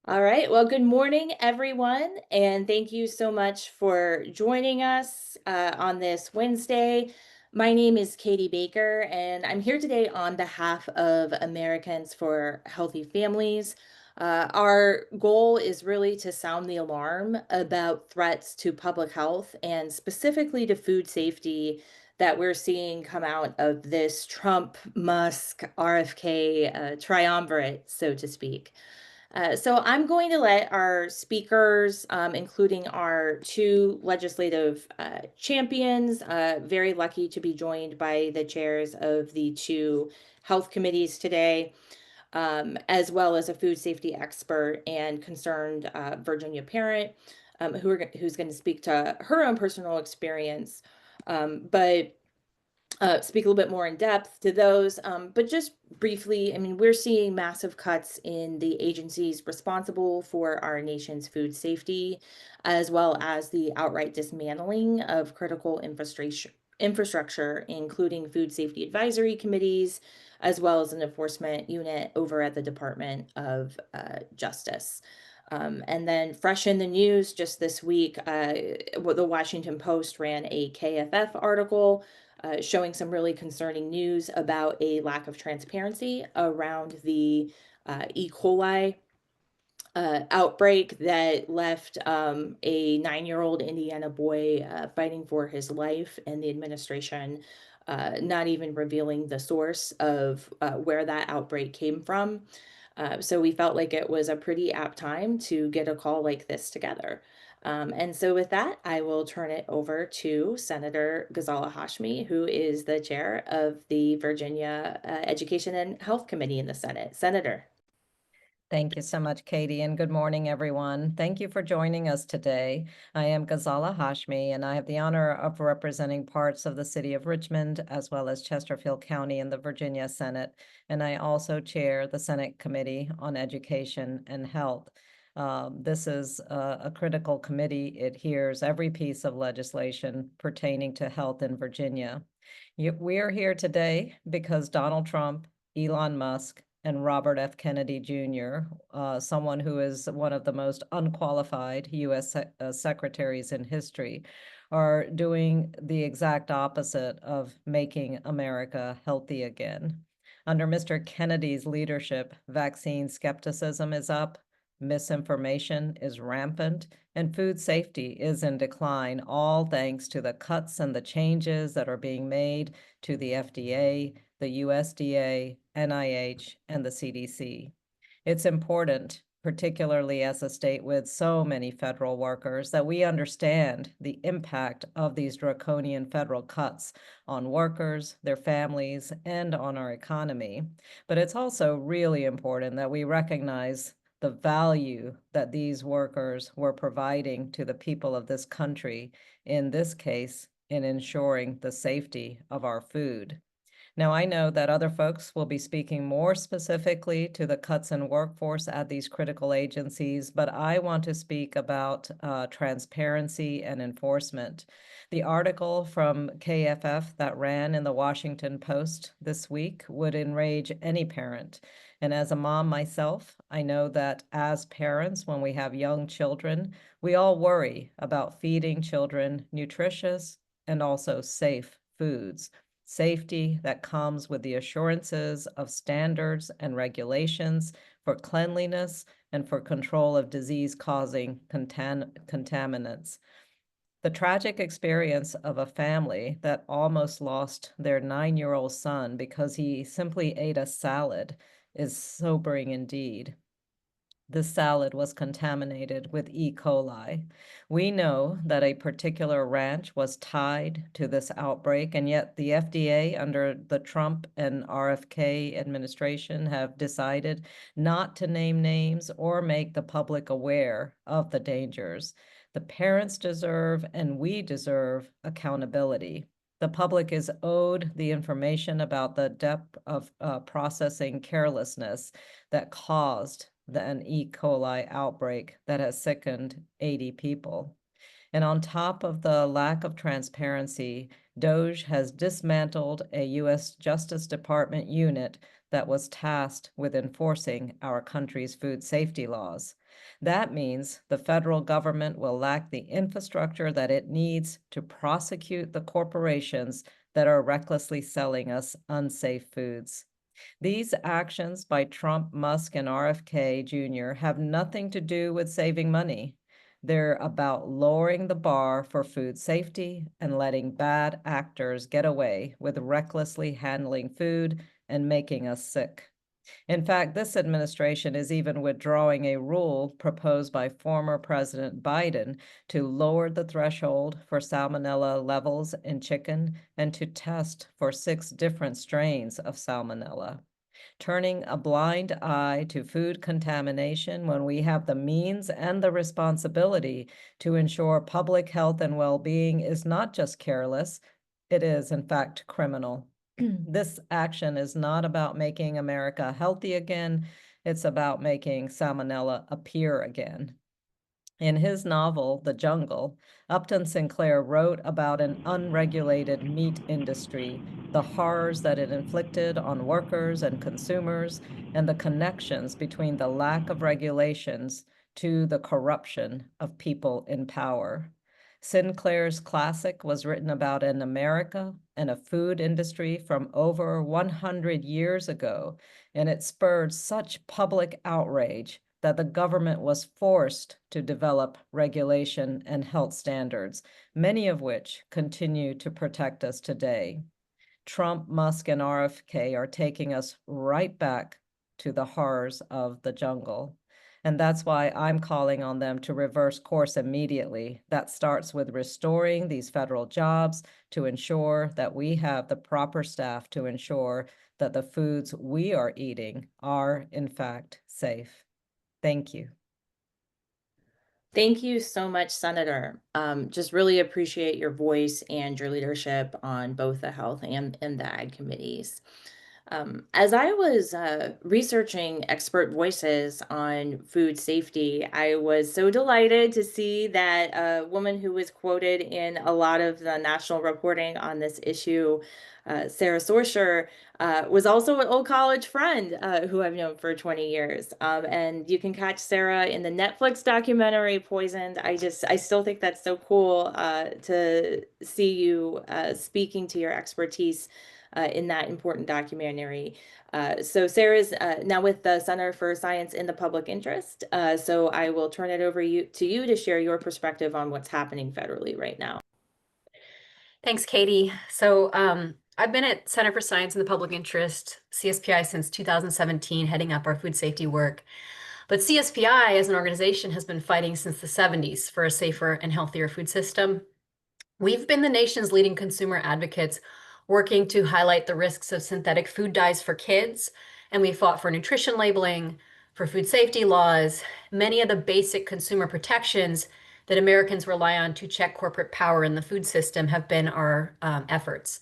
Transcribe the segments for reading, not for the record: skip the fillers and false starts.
All right. Well, good morning, everyone. And thank you so much for joining us on this Wednesday. My name is Katie Baker, and I'm here today on behalf of Americans for Healthy Families. Our goal is really to sound the alarm about threats to public health and specifically to food safety that we're seeing come out of this Trump, Musk, RFK triumvirate, so to speak. So I'm going to let our speakers, including our two legislative champions, very lucky to be joined by the chairs of the two health committees today, as well as a food safety expert and concerned Virginia parent, who's going to speak to her own personal experience. But speak a little bit more in depth to those. But just briefly, I mean, we're seeing massive cuts in the agencies responsible for our nation's food safety, as well as the outright dismantling of critical infrastructure, including food safety advisory committees, as well as an enforcement unit over at the Department of Justice. And then fresh in the news just this week, the Washington Post ran a KFF article showing some really concerning news about a lack of transparency around the E. coli outbreak that left a 9-year-old Indiana boy fighting for his life, and the administration not even revealing the source of where that outbreak came from. So we felt like it was a pretty apt time to get a call like this together. And so with that, I will turn it over to Senator Ghazala Hashmi, who is the chair of the Virginia Education and Health Committee in the Senate. Senator. Thank you so much, Katie, and good morning, everyone. Thank you for joining us today. I am Ghazala Hashmi, and I have the honor of representing parts of the city of Richmond, as well as Chesterfield County in the Virginia Senate, and I also chair the Senate Committee on Education and Health. This is a critical committee. It hears every piece of legislation pertaining to health in Virginia. We are here today because Donald Trump, Elon Musk, and Robert F. Kennedy Jr., someone who is one of the most unqualified U.S. secretaries in history, are doing the exact opposite of making America healthy again. Under Mr. Kennedy's leadership, vaccine skepticism is up, misinformation is rampant, and food safety is in decline, all thanks to the cuts and the changes that are being made to the FDA, the USDA, NIH, and the CDC. It's important, particularly as a state with so many federal workers, that we understand the impact of these draconian federal cuts on workers, their families, and on our economy. But it's also really important that we recognize the value that these workers were providing to the people of this country, in this case, in ensuring the safety of our food. Now, I know that other folks will be speaking more specifically to the cuts in workforce at these critical agencies, but I want to speak about transparency and enforcement. The article from KFF that ran in the Washington Post this week would enrage any parent. And as a mom myself, I know that as parents, when we have young children, we all worry about feeding children nutritious and also safe foods. Safety that comes with the assurances of standards and regulations for cleanliness and for control of disease-causing contaminants. The tragic experience of a family that almost lost their 9-year-old son because he simply ate a salad is sobering indeed. This salad was contaminated with E. coli. We know that a particular ranch was tied to this outbreak, and yet the FDA under the Trump and RFK administration have decided not to name names or make the public aware of the dangers. The parents deserve, and we deserve, accountability. The public is owed the information about the depth of processing carelessness that caused an E. coli outbreak that has sickened 80 people. And on top of the lack of transparency, DOGE has dismantled a U.S. Justice Department unit that was tasked with enforcing our country's food safety laws. That means the federal government will lack the infrastructure that it needs to prosecute the corporations that are recklessly selling us unsafe foods. These actions by Trump, Musk, and RFK Jr. have nothing to do with saving money. They're about lowering the bar for food safety and letting bad actors get away with recklessly handling food and making us sick. In fact, this administration is even withdrawing a rule proposed by former President Biden to lower the threshold for salmonella levels in chicken and to test for 6 different strains of salmonella. Turning a blind eye to food contamination when we have the means and the responsibility to ensure public health and well-being is not just careless, it is, in fact, criminal. This action is not about making America healthy again, it's about making salmonella appear again. In his novel, The Jungle, Upton Sinclair wrote about an unregulated meat industry, the horrors that it inflicted on workers and consumers, and the connections between the lack of regulations to the corruption of people in power. Sinclair's classic was written about an America and a food industry from over 100 years ago, and it spurred such public outrage that the government was forced to develop regulation and health standards, many of which continue to protect us today. Trump, Musk, and RFK are taking us right back to the horrors of the jungle. And that's why I'm calling on them to reverse course immediately. That starts with restoring these federal jobs to ensure that we have the proper staff to ensure that the foods we are eating are, in fact, safe. Thank you. Thank you so much, Senator. Just really appreciate your voice and your leadership on both the health and the ag committees. As I was researching expert voices on food safety, I was so delighted to see that a woman who was quoted in a lot of the national reporting on this issue, Sarah Sorsher, was also an old college friend who I've known for 20 years. And you can catch Sarah in the Netflix documentary Poisoned. I still think that's so cool to see you speaking to your expertise in that important documentary. So Sarah's now with the Center for Science in the Public Interest. So I will turn it over to you to share your perspective on what's happening federally right now. Thanks, Katie. I've been at Center for Science in the Public Interest, CSPI, since 2017, heading up our food safety work. But CSPI as an organization has been fighting since the 70s for a safer and healthier food system. We've been the nation's leading consumer advocates working to highlight the risks of synthetic food dyes for kids, and we fought for nutrition labeling, for food safety laws, many of the basic consumer protections that Americans rely on to check corporate power in the food system have been our efforts.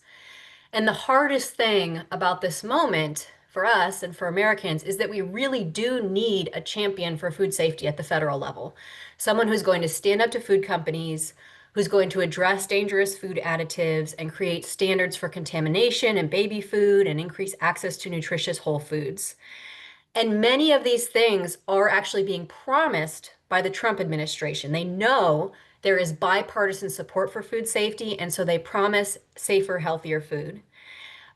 And the hardest thing about this moment for us and for Americans is that we really do need a champion for food safety at the federal level. Someone who's going to stand up to food companies, who's going to address dangerous food additives and create standards for contamination in baby food and increase access to nutritious whole foods. And many of these things are actually being promised by the Trump administration. They know there is bipartisan support for food safety, and so they promise safer, healthier food.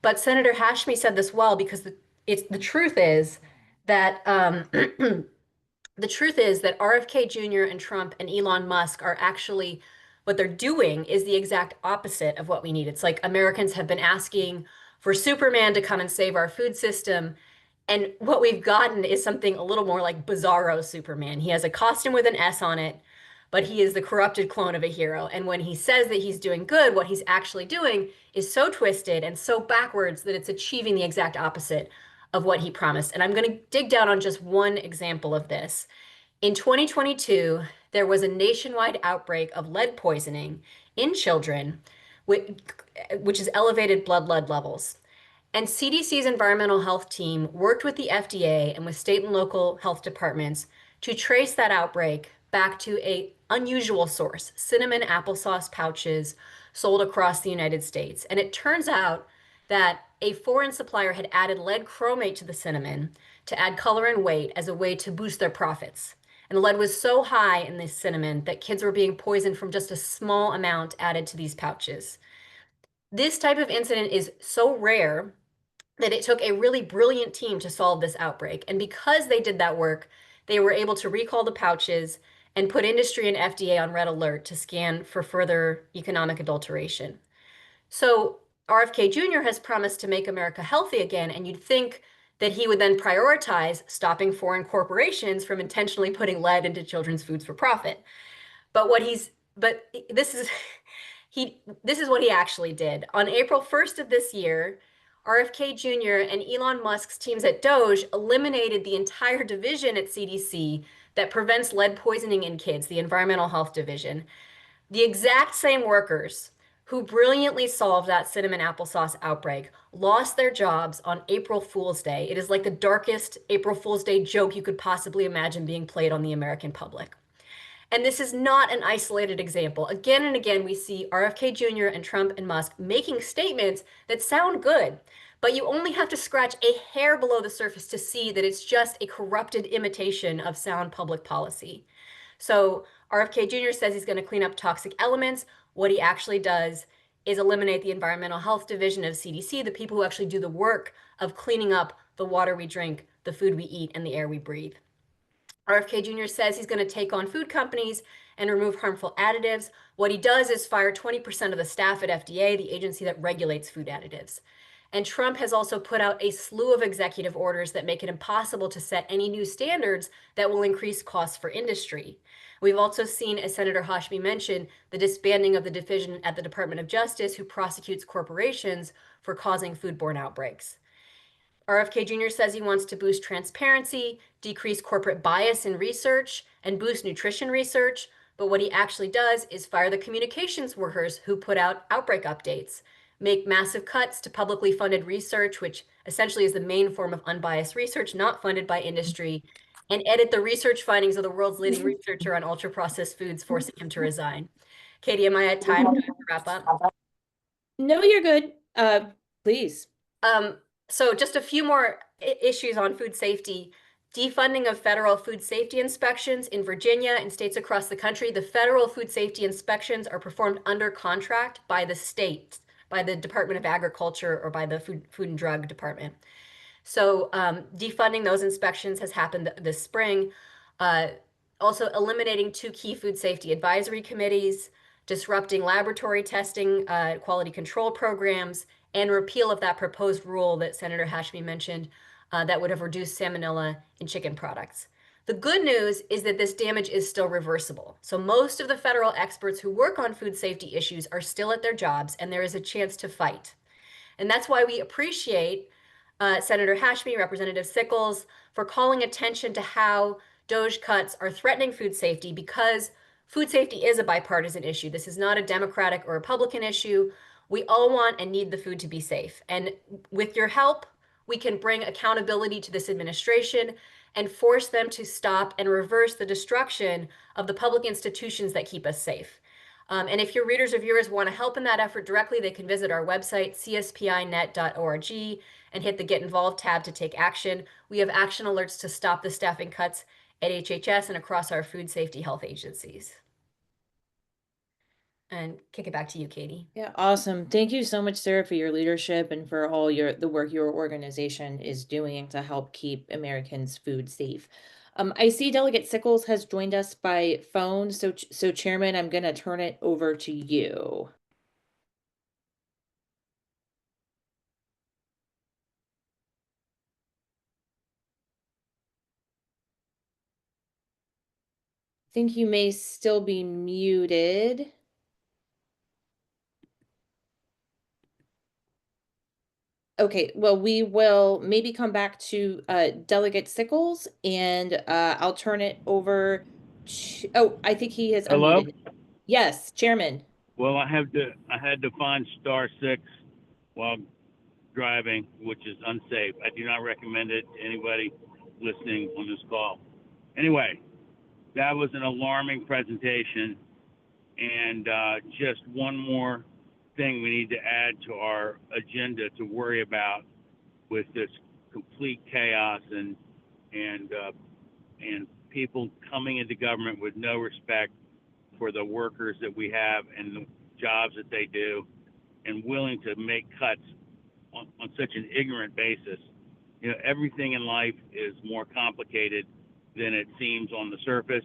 But Senator Hashmi said this well because the truth is that the truth is that RFK Jr. and Trump and Elon Musk are actually what they're doing is the exact opposite of what we need. It's like Americans have been asking for Superman to come and save our food system. And what we've gotten is something a little more like Bizarro Superman. He has a costume with an S on it, but he is the corrupted clone of a hero. And when he says that he's doing good, what he's actually doing is so twisted and so backwards that it's achieving the exact opposite of what he promised. And I'm going to dig down on just one example of this. In 2022, there was a nationwide outbreak of lead poisoning in children, which is elevated blood lead levels. And CDC's environmental health team worked with the FDA and with state and local health departments to trace that outbreak back to an unusual source, cinnamon applesauce pouches sold across the United States. And it turns out that a foreign supplier had added lead chromate to the cinnamon to add color and weight as a way to boost their profits. And the lead was so high in this cinnamon that kids were being poisoned from just a small amount added to these pouches. This type of incident is so rare that it took a really brilliant team to solve this outbreak. And because they did that work, they were able to recall the pouches and put industry and FDA on red alert to scan for further economic adulteration. So RFK Jr. has promised to make America healthy again, and you'd think that he would then prioritize stopping foreign corporations from intentionally putting lead into children's foods for profit. But what he's but this is this is what he actually did. On April 1st of this year, RFK Jr. and Elon Musk's teams at DOGE eliminated the entire division at CDC that prevents lead poisoning in kids, the Environmental Health Division. The exact same workers who brilliantly solved that cinnamon applesauce outbreak lost their jobs on April Fool's Day. It is like the darkest April Fool's Day joke you could possibly imagine being played on the American public. And this is not an isolated example. Again and again, we see RFK Jr. and Trump and Musk making statements that sound good, but you only have to scratch a hair below the surface to see that it's just a corrupted imitation of sound public policy. So RFK Jr. says he's going to clean up toxic elements. What he actually does is eliminate the Environmental Health Division of CDC, the people who actually do the work of cleaning up the water we drink, the food we eat, and the air we breathe. RFK Jr. says he's going to take on food companies and remove harmful additives. What he does is fire 20% of the staff at FDA, the agency that regulates food additives. And Trump has also put out a slew of executive orders that make it impossible to set any new standards that will increase costs for industry. We've also seen, as Senator Hashmi mentioned, the disbanding of the division at the Department of Justice who prosecutes corporations for causing foodborne outbreaks. RFK Jr. says he wants to boost transparency, decrease corporate bias in research, and boost nutrition research. But what he actually does is fire the communications workers who put out outbreak updates, make massive cuts to publicly funded research, which essentially is the main form of unbiased research not funded by industry, and edit the research findings of the world's leading researcher on ultra-processed foods, forcing him to resign. Katie, am I at time to wrap up? No, you're good. Please. So just a few more issues on food safety. Defunding of federal food safety inspections in Virginia and states across the country. The federal food safety inspections are performed under contract by the state, by the Department of Agriculture or by the Food and Drug Department. So defunding those inspections has happened this spring. Also eliminating 2 key food safety advisory committees, disrupting laboratory testing, quality control programs, and repeal of that proposed rule that Senator Hashmi mentioned that would have reduced salmonella in chicken products. The good news is that this damage is still reversible. So most of the federal experts who work on food safety issues are still at their jobs, and there is a chance to fight. And that's why we appreciate Senator Hashmi, Representative Sickles, for calling attention to how DOGE cuts are threatening food safety, because food safety is a bipartisan issue. This is not a Democratic or Republican issue. We all want and need the food to be safe. And with your help, we can bring accountability to this administration and force them to stop and reverse the destruction of the public institutions that keep us safe. And if your readers or viewers want to help in that effort directly, they can visit our website, cspinet.org, and hit the Get Involved tab to take action. We have action alerts to stop the staffing cuts at HHS and across our food safety health agencies. And kick it back to you, Katie. Yeah, awesome. Thank you so much, Sarah, for your leadership and for all the work your organization is doing to help keep Americans' food safe. I see Delegate Sickles has joined us by phone. So Chairman, I'm going to turn it over to you. I think you may still be muted. Okay, well, we will maybe come back to Delegate Sickles, and I'll turn it over to, oh, I think he has Hello? unmuted. Yes, Chairman. Well, I had to find *6 while driving, which is unsafe. I do not recommend it to anybody listening on this call. Anyway, that was an alarming presentation, and just one more thing we need to add to our agenda to worry about with this complete chaos and people coming into government with no respect for the workers that we have and the jobs that they do, and willing to make cuts on such an ignorant basis. You know, everything in life is more complicated than it seems on the surface,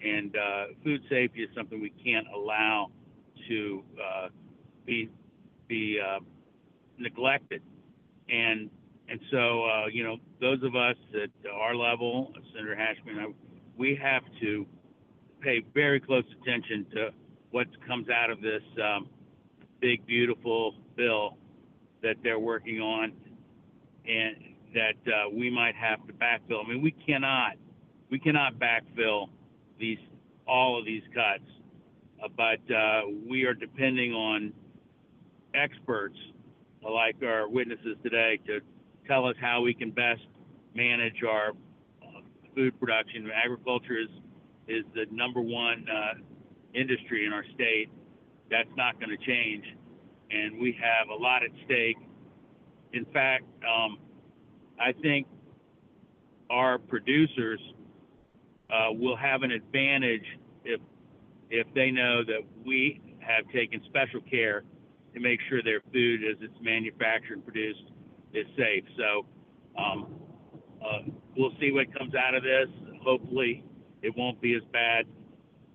and food safety is something we can't allow to be neglected. And so, you know, those of us at our level, Senator Hashmi and I, we have to pay very close attention to what comes out of this big, beautiful bill that they're working on, and that we might have to backfill. I mean, we cannot backfill all of these cuts, but we are depending on experts like our witnesses today to tell us how we can best manage our food production. Agriculture is the number one industry in our state. That's not going to change, and we have a lot at stake. In fact, I think our producers will have an advantage if they know that we have taken special care to make sure their food, as it's manufactured and produced, is safe. So we'll see what comes out of this. Hopefully, it won't be as bad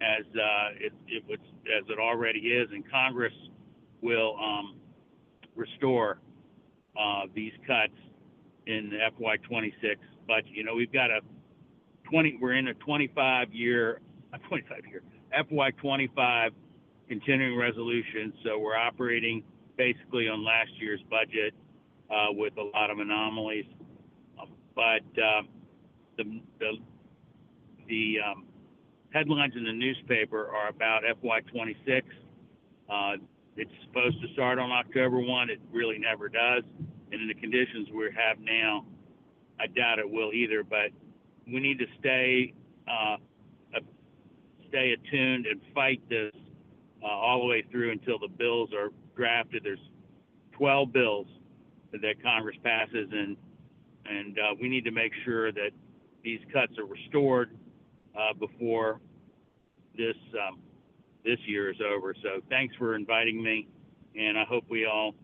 as it already is, and Congress will restore these cuts in the FY26 budget. You know, we've got we're in a 25-year FY25 continuing resolution, so we're operating basically on last year's budget with a lot of anomalies. But the headlines in the newspaper are about FY26. It's supposed to start on October 1. It really never does. And in the conditions we have now, I doubt it will either. But we need to stay attuned and fight this all the way through until the bills are drafted. There's 12 bills that Congress passes, and we need to make sure that these cuts are restored before this year is over. So thanks for inviting me, and I hope we all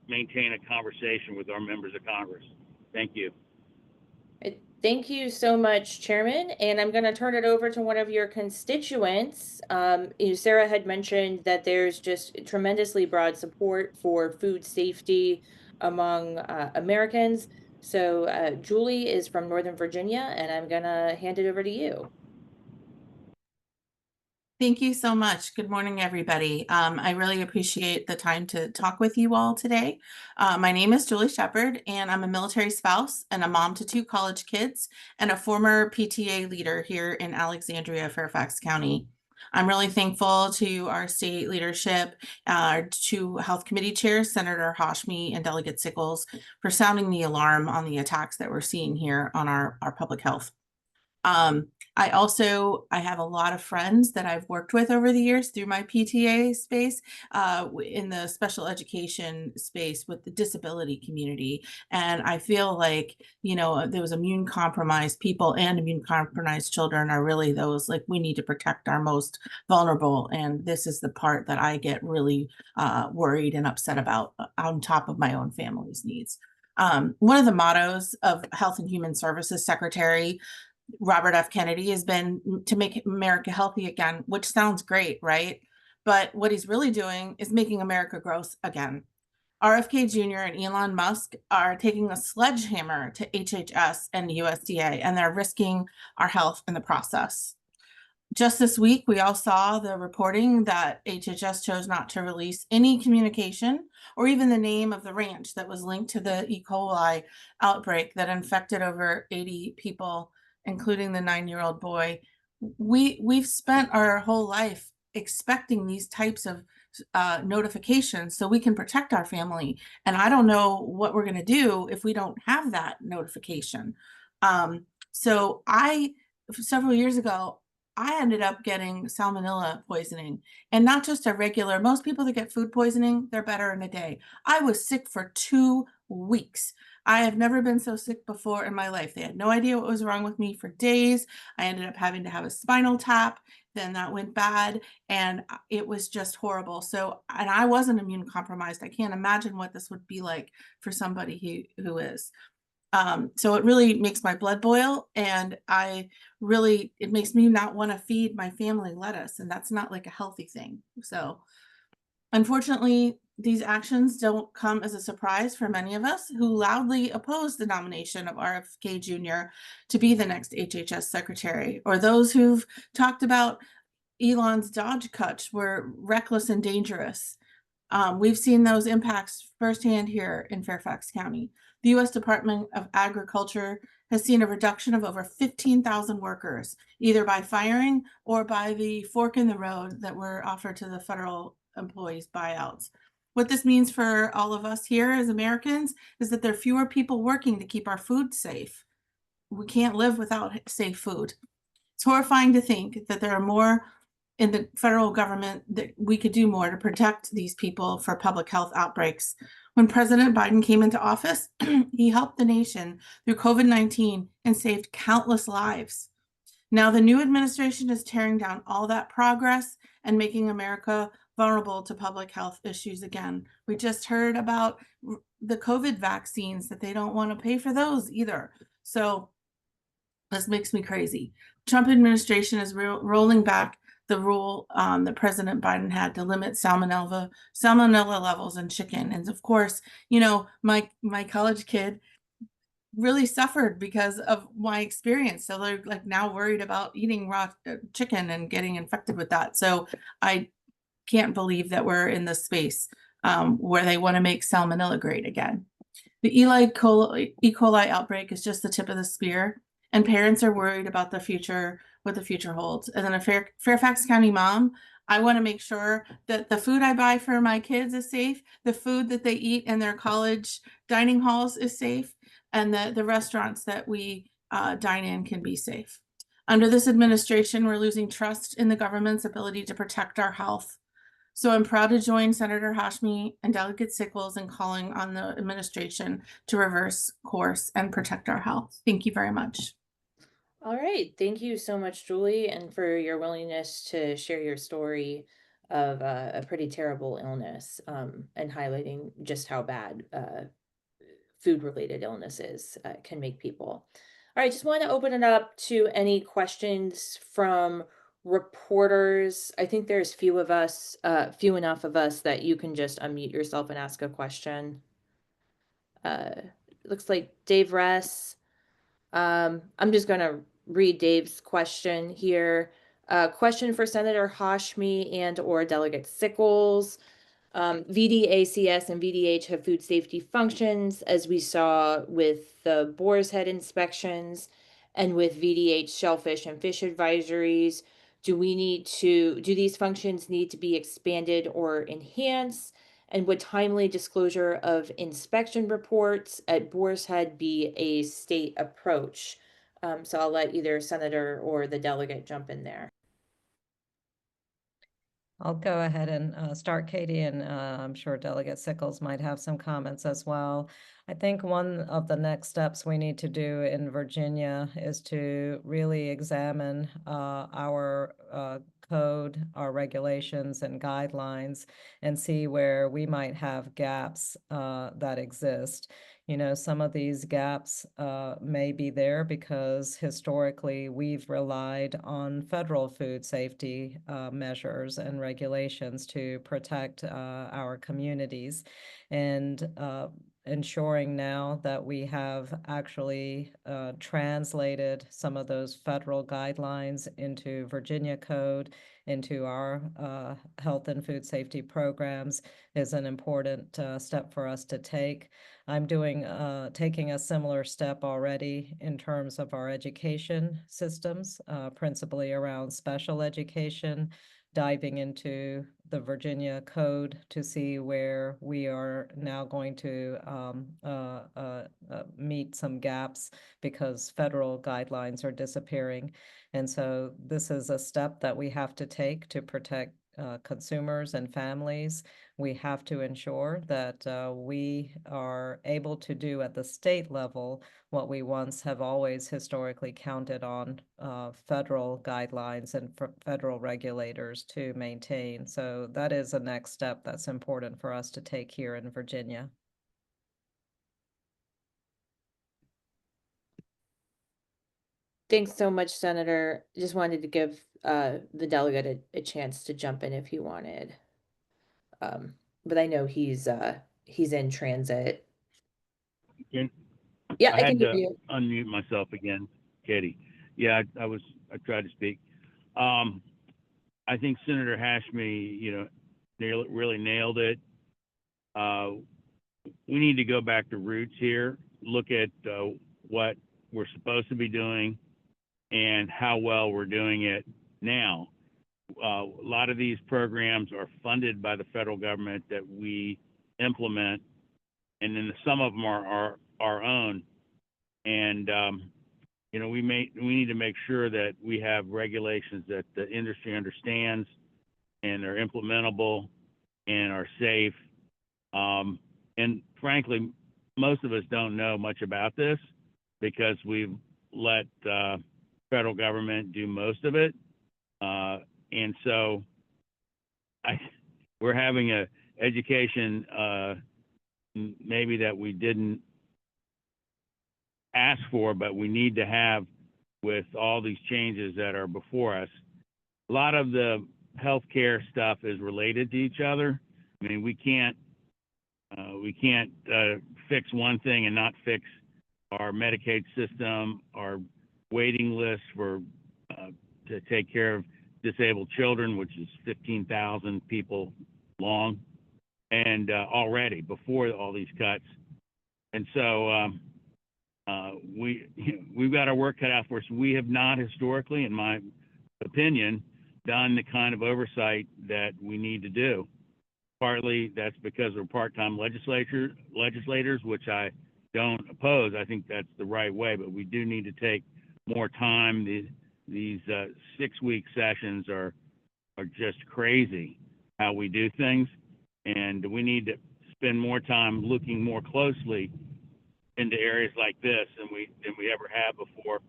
maintain a conversation with our members of Congress. Thank you. Thank you so much, Chairman. And I'm going to turn it over to one of your constituents. Sarah had mentioned that there's just tremendously broad support for food safety among Americans. So Julie is from Northern Virginia, and I'm going to hand it over to you. Thank you so much. Good morning, everybody. I really appreciate the time to talk with you all today. My name is Julie Shepard, and I'm a military spouse and a mom to 2 college kids and a former PTA leader here in Alexandria, Fairfax County. I'm really thankful to our state leadership, to Health Committee Chair Senator Hashmi and Delegate Sickles for sounding the alarm on the attacks that we're seeing here on our public health. I have a lot of friends that I've worked with over the years through my PTA space, in the special education space with the disability community. And I feel like, you know, those immune compromised people and immune compromised children are really those, like, we need to protect our most vulnerable. And this is the part that I get really worried and upset about on top of my own family's needs. One of the mottos of Health and Human Services Secretary Robert F. Kennedy has been to make America healthy again, which sounds great, right? But what he's really doing is making America gross again. RFK Jr. and Elon Musk are taking a sledgehammer to HHS and USDA, and they're risking our health in the process. Just this week, we all saw the reporting that HHS chose not to release any communication or even the name of the ranch that was linked to the E. coli outbreak that infected over 80 people, including the 9-year-old boy. We've spent our whole life expecting these types of notifications so we can protect our family. And I don't know what we're going to do if we don't have that notification. So several years ago, I ended up getting salmonella poisoning, and not just a regular. Most people that get food poisoning, they're better in a day. I was sick for 2 weeks. I have never been so sick before in my life. They had no idea what was wrong with me for days. I ended up having to have a spinal tap. Then that went bad, and it was just horrible. So, and I wasn't immune compromised. I can't imagine what this would be like for somebody who is. So it really makes my blood boil, and it makes me not want to feed my family lettuce, and that's not like a healthy thing. So unfortunately, these actions don't come as a surprise for many of us who loudly oppose the nomination of RFK Jr. to be the next HHS secretary, or those who've talked about Elon's DOGE cuts were reckless and dangerous. We've seen those impacts firsthand here in Fairfax County. The U.S. Department of Agriculture has seen a reduction of over 15,000 workers, either by firing or by the fork in the road that were offered to the federal employees buyouts. What this means for all of us here as Americans is that there are fewer people working to keep our food safe. We can't live without safe food. It's horrifying to think that there are more in the federal government that we could do more to protect these people for public health outbreaks. When President Biden came into office, he helped the nation through COVID-19 and saved countless lives. Now the new administration is tearing down all that progress and making America vulnerable to public health issues again. We just heard about the COVID vaccines, that they don't want to pay for those either. So this makes me crazy. Trump administration is rolling back the rule that President Biden had to limit salmonella levels in chicken. And of course, my college kid really suffered because of my experience. So they're like now worried about eating raw chicken and getting infected with that. So I can't believe that we're in this space where they want to make salmonella great again. The E. coli outbreak is just the tip of the spear, and parents are worried about the future, what the future holds. And then a Fairfax County mom, I want to make sure that the food I buy for my kids is safe, the food that they eat in their college dining halls is safe, and the restaurants that we dine in can be safe. Under this administration, we're losing trust in the government's ability to protect our health. So I'm proud to join Senator Hashmi and Delegate Sickles in calling on the administration to reverse course and protect our health. Thank you very much. All right. Thank you so much, Julie, and for your willingness to share your story of a pretty terrible illness and highlighting just how bad food-related illnesses can make people. All right, just want to open it up to any questions from reporters. I think there's few enough of us that you can just unmute yourself and ask a question. Looks like Dave Ress. I'm just going to read Dave's question here. Question for Senator Hashmi and or Delegate Sickles. VDACS and VDH have food safety functions, as we saw with the boar's head inspections and with VDH shellfish and fish advisories. Do these functions need to be expanded or enhanced? And would timely disclosure of inspection reports at boar's head be a state approach? So I'll let either Senator or the delegate jump in there. I'll go ahead and start, Katie, and I'm sure Delegate Sickles might have some comments as well. I think one of the next steps we need to do in Virginia is to really examine our code, our regulations and guidelines, and see where we might have gaps that exist. Some of these gaps may be there because historically we've relied on federal food safety measures and regulations to protect our communities. And ensuring now that we have actually translated some of those federal guidelines into Virginia code, into our health and food safety programs is an important step for us to take. I'm taking a similar step already in terms of our education systems, principally around special education, diving into the Virginia code to see where we are now going to meet some gaps because federal guidelines are disappearing. And so this is a step that we have to take to protect consumers and families, we have to ensure that we are able to do at the state level what we once have always historically counted on federal guidelines and federal regulators to maintain. So that is a next step that's important for us to take here in Virginia. Thanks so much, Senator. Just wanted to give the delegate a chance to jump in if he wanted. But I know he's in transit. Can, Yeah, I I can had hear to you. unmute myself again, Katie. Yeah, I tried to speak. I think Senator Hashmi, really nailed it. We need to go back to roots here, look at what we're supposed to be doing and how well we're doing it now. A lot of these programs are funded by the federal government that we implement, and then some of them are our own. And we need to make sure that we have regulations that the industry understands and are implementable and are safe. And frankly, most of us don't know much about this because we've let federal government do most of it. And so we're having a education maybe that we didn't ask for, but we need to have with all these changes that are before us. A lot of the healthcare stuff is related to each other. I mean, we can't fix one thing and not fix our Medicaid system, our waiting list for to take care of disabled children, which is 15,000 people long, and already before all these cuts. And so we've got our work cut out for us. We have not historically, in my opinion, done the kind of oversight that we need to do. Partly that's because we're part-time legislators, which I don't oppose. I think that's the right way, but we do need to take more time. These 6-week sessions are just crazy how we do things, and we need to spend more time looking more closely into areas like this than we ever have before.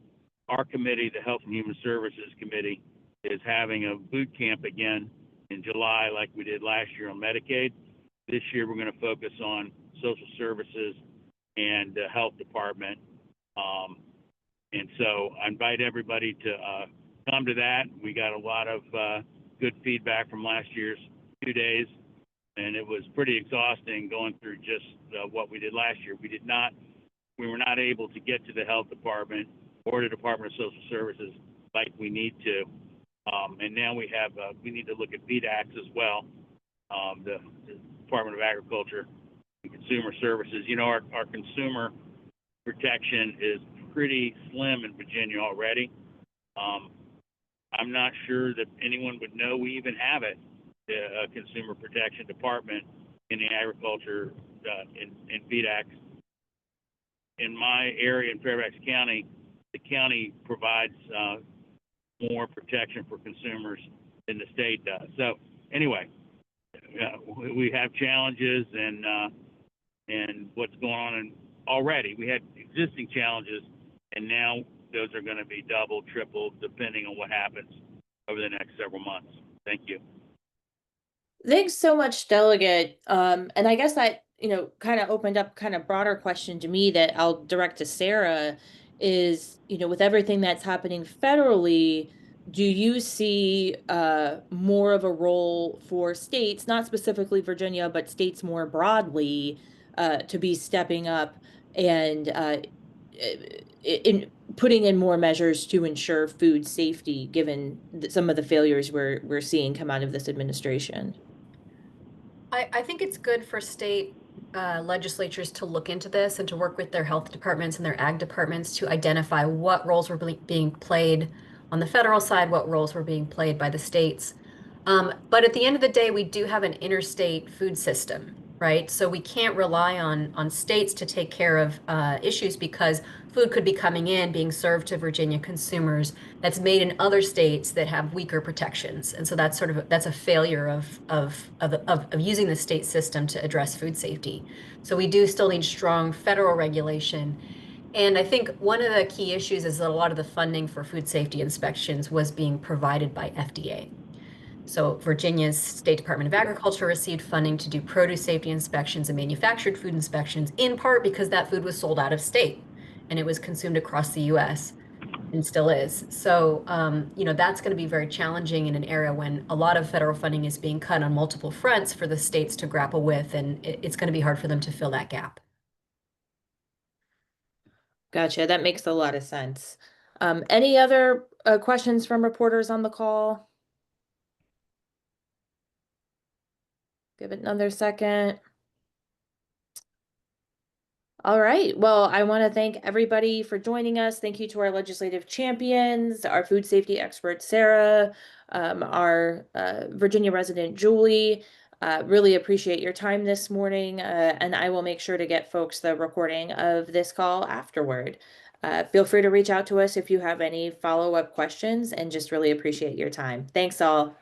Our committee, the Health and Human Services Committee, is having a boot camp again in July like we did last year on Medicaid. This year we're going to focus on social services and the health department. And so I invite everybody to come to that. We got a lot of good feedback from last year's 2 days, and it was pretty exhausting going through just what we did last year. We were not able to get to the health department or the Department of Social Services like we need to. And now we need to look at FEDACs as well, the Department of Agriculture and Consumer Services. Our consumer protection is pretty slim in Virginia already. I'm not sure that anyone would know we even have it, the Consumer Protection Department in the agriculture in FEDACs. In my area in Fairfax County, the county provides more protection for consumers than the state does. So anyway, we have challenges and what's going on. And already we had existing challenges, and now those are going to be double, triple, depending on what happens over the next several months. Thank you. Thanks so much, Delegate. And I guess that, kind of opened up kind of broader question to me that I'll direct to Sarah is, with everything that's happening federally, do you see more of a role for states, not specifically Virginia, but states more broadly, to be stepping up and in putting in more measures to ensure food safety, given some of the failures we're seeing come out of this administration? I think it's good for state legislatures to look into this and to work with their health departments and their ag departments to identify what roles were being played on the federal side, what roles were being played by the states. But at the end of the day, we do have an interstate food system. right? So we can't rely on states to take care of issues because food could be coming in, being served to Virginia consumers that's made in other states that have weaker protections. And so that's sort of that's a failure of using the state system to address food safety. So we do still need strong federal regulation. And I think one of the key issues is that a lot of the funding for food safety inspections was being provided by FDA. So Virginia's State Department of Agriculture received funding to do produce safety inspections and manufactured food inspections, in part because that food was sold out of state and it was consumed across the US and still is. So, that's going to be very challenging in an area when a lot of federal funding is being cut on multiple fronts for the states to grapple with, and it's going to be hard for them to fill that gap. Gotcha. That makes a lot of sense. Any other questions from reporters on the call? Give it another second. All right. Well, I want to thank everybody for joining us. Thank you to our legislative champions, our food safety expert, Sarah, our Virginia resident, Julie. Really appreciate your time this morning, and I will make sure to get folks the recording of this call afterward. Feel free to reach out to us if you have any follow-up questions, and just really appreciate your time. Thanks all.